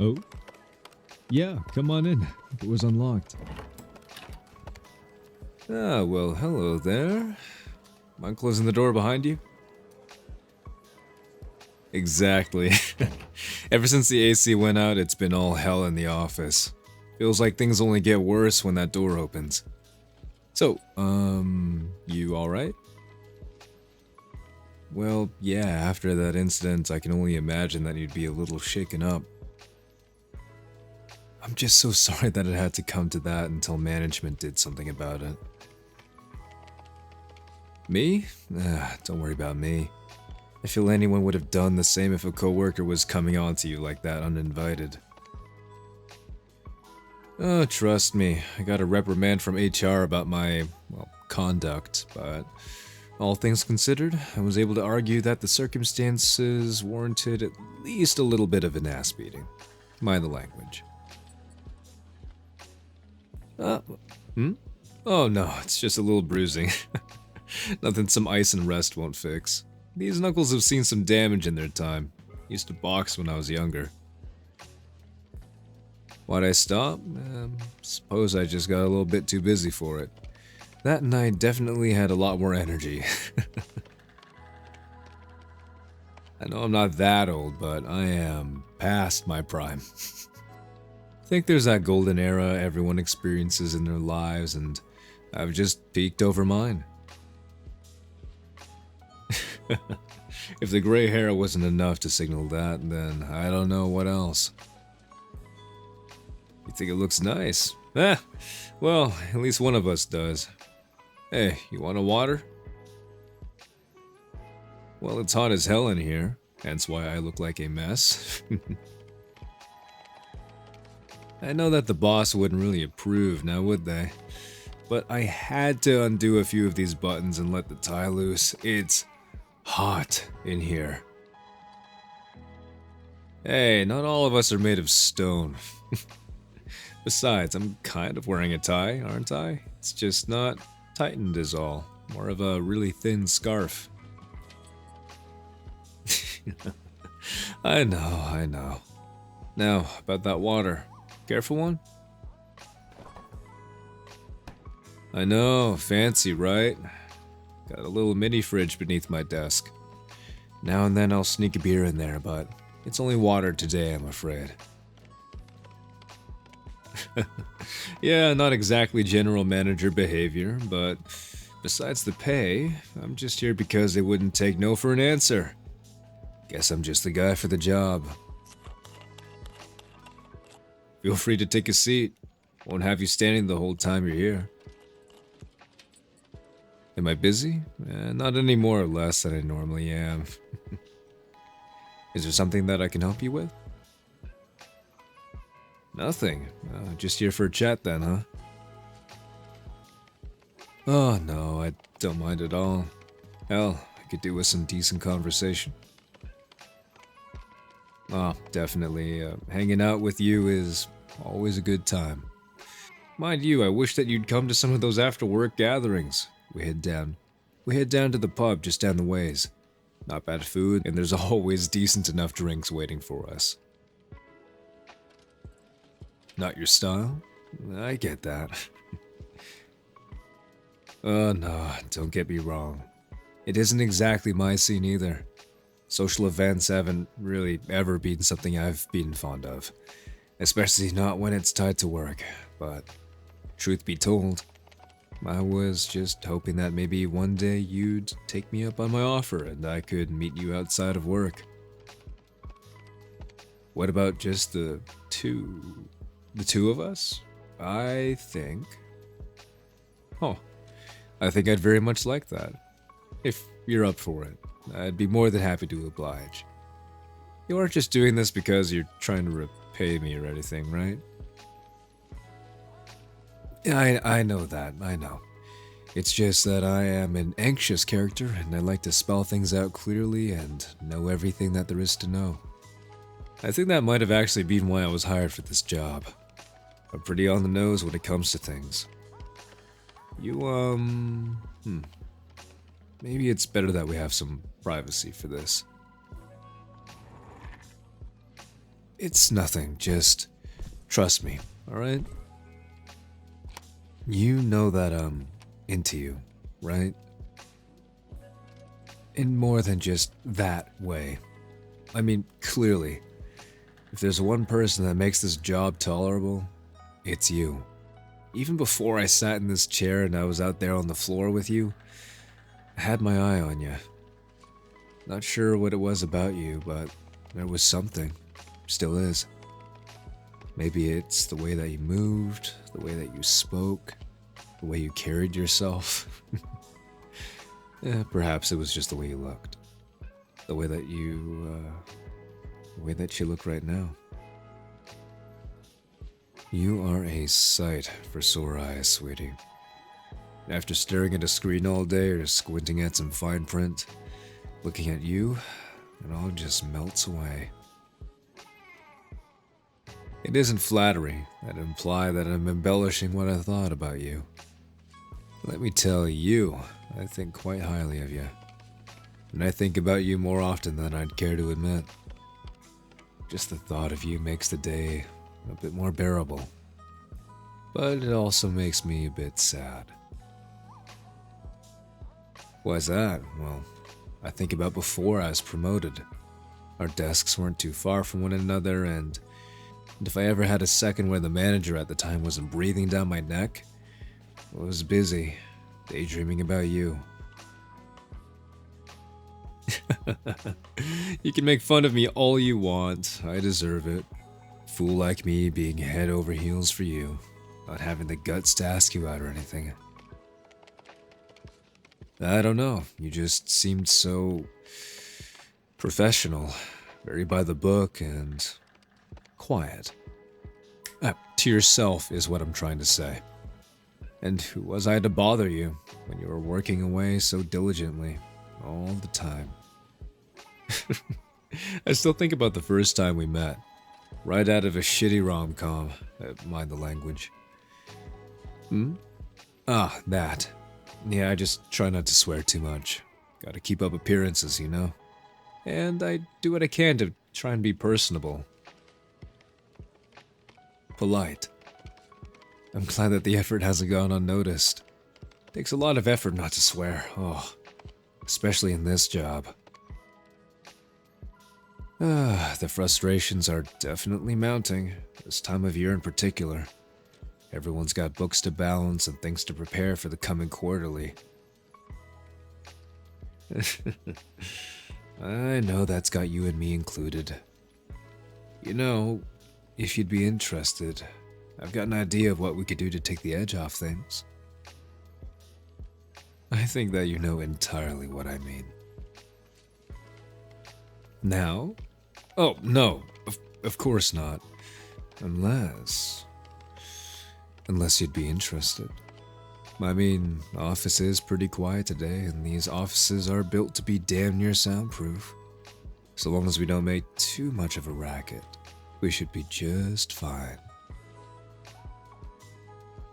Oh? Yeah, come on in. It was unlocked. Ah, well, hello there. Mind closing the door behind you? Exactly. Ever since the AC went out, it's been all hell in the office. Feels like things only get worse when that door opens. So, you alright? Well, yeah, after that incident, I can only imagine that you'd be a little shaken up. I'm just so sorry that it had to come to that until management did something about it. Me? Don't worry about me. I feel anyone would have done the same if a coworker was coming on to you like that uninvited. Oh, trust me, I got a reprimand from HR about my, well, conduct, but all things considered, I was able to argue that the circumstances warranted at least a little bit of an ass beating. Mind the language. Hmm? Oh no, it's just a little bruising. Nothing some ice and rest won't fix. These knuckles have seen some damage in their time. Used to box when I was younger. Why'd I stop? Suppose I just got a little bit too busy for it. That and I definitely had a lot more energy. I know I'm not that old, but I am past my prime. I think there's that golden era everyone experiences in their lives, and I've just peaked over mine. If the gray hair wasn't enough to signal that, then I don't know what else. You think it looks nice? Well, at least one of us does. Hey, you want a water? Well, it's hot as hell in here, hence why I look like a mess. I know that the boss wouldn't really approve, now would they? But I had to undo a few of these buttons and let the tie loose. It's hot in here. Hey, not all of us are made of stone. Besides, I'm kind of wearing a tie, aren't I? It's just not tightened is all. More of a really thin scarf. I know. Now, about that water. Careful one? I know, fancy, right? Got a little mini fridge beneath my desk. Now and then I'll sneak a beer in there, but it's only water today, I'm afraid. Yeah, not exactly general manager behavior, but besides the pay, I'm just here because they wouldn't take no for an answer. Guess I'm just the guy for the job. Feel free to take a seat. Won't have you standing the whole time you're here. Am I busy? Not any more or less than I normally am. Is there something that I can help you with? Nothing. Just here for a chat then, huh? Oh no, I don't mind at all. Hell, I could do with some decent conversation. Oh, definitely. Hanging out with you is always a good time. Mind you, I wish that you'd come to some of those after-work gatherings. We head down to the pub just down the ways. Not bad food, and there's always decent enough drinks waiting for us. Not your style? I get that. Oh no, don't get me wrong. It isn't exactly my scene either. Social events haven't really ever been something I've been fond of. Especially not when it's tied to work, but truth be told, I was just hoping that maybe one day you'd take me up on my offer and I could meet you outside of work. What about just the two of us? I think I'd very much like that. If you're up for it, I'd be more than happy to oblige. You aren't just doing this because you're trying to repay me or anything, right? Yeah, I know that, I know. It's just that I am an anxious character and I like to spell things out clearly and know everything that there is to know. I think that might have actually been why I was hired for this job. I'm pretty on the nose when it comes to things. Maybe it's better that we have some privacy for this. It's nothing, just trust me, alright? You know that I'm into you, right? In more than just that way. I mean, clearly, if there's one person that makes this job tolerable, it's you. Even before I sat in this chair and I was out there on the floor with you, I had my eye on you. Not sure what it was about you, but there was something. Still is. Maybe it's the way that you moved, the way that you spoke, the way you carried yourself. Perhaps it was just the way you looked. The way that you look right now. You are a sight for sore eyes, sweetie. After staring at a screen all day or squinting at some fine print, looking at you, it all just melts away. It isn't flattery that imply that I'm embellishing what I thought about you. Let me tell you, I think quite highly of you. And I think about you more often than I'd care to admit. Just the thought of you makes the day a bit more bearable. But it also makes me a bit sad. Why's that? Well, I think about before I was promoted. Our desks weren't too far from one another, and if I ever had a second where the manager at the time wasn't breathing down my neck, I was busy, daydreaming about you. You can make fun of me all you want, I deserve it. Fool like me being head over heels for you, not having the guts to ask you out or anything. I don't know, you just seemed so professional, very by the book and quiet. To yourself is what I'm trying to say. And who was I to bother you when you were working away so diligently all the time? I still think about the first time we met, right out of a shitty rom-com, mind the language. That. Yeah, I just try not to swear too much. Gotta keep up appearances, you know? And I do what I can to try and be personable. Polite. I'm glad that the effort hasn't gone unnoticed. Takes a lot of effort not to swear, especially in this job. The frustrations are definitely mounting, this time of year in particular. Everyone's got books to balance and things to prepare for the coming quarterly. I know that's got you and me included. You know, if you'd be interested, I've got an idea of what we could do to take the edge off things. I think that you know entirely what I mean. Now? Oh, no, of course not. Unless you'd be interested. I mean, the office is pretty quiet today, and these offices are built to be damn near soundproof. So long as we don't make too much of a racket, we should be just fine.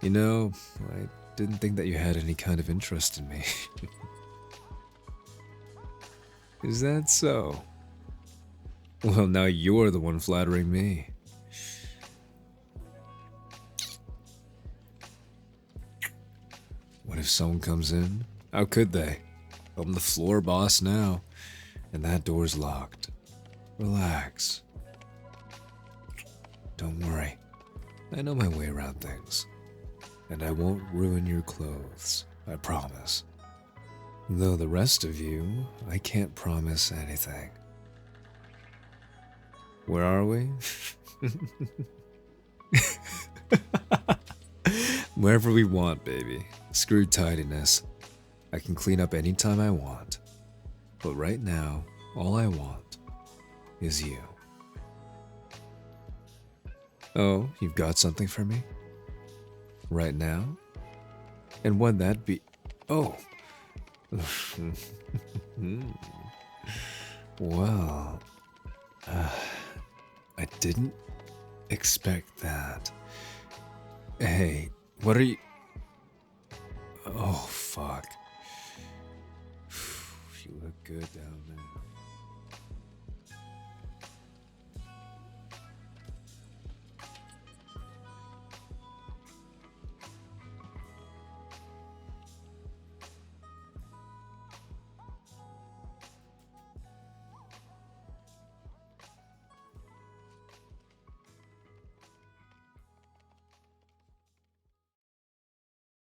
You know, I didn't think that you had any kind of interest in me. Is that so? Well, now you're the one flattering me. What if someone comes in? How could they? I'm the floor boss now, and that door's locked. Relax. Don't worry. I know my way around things. And I won't ruin your clothes, I promise. Though the rest of you, I can't promise anything. Where are we? Wherever we want, baby. Screw tidiness. I can clean up anytime I want. But right now, all I want is you. Oh, you've got something for me? Right now? And what'd that be? Oh. Well, I didn't expect that. Hey, what are you... Oh, fuck. You look good down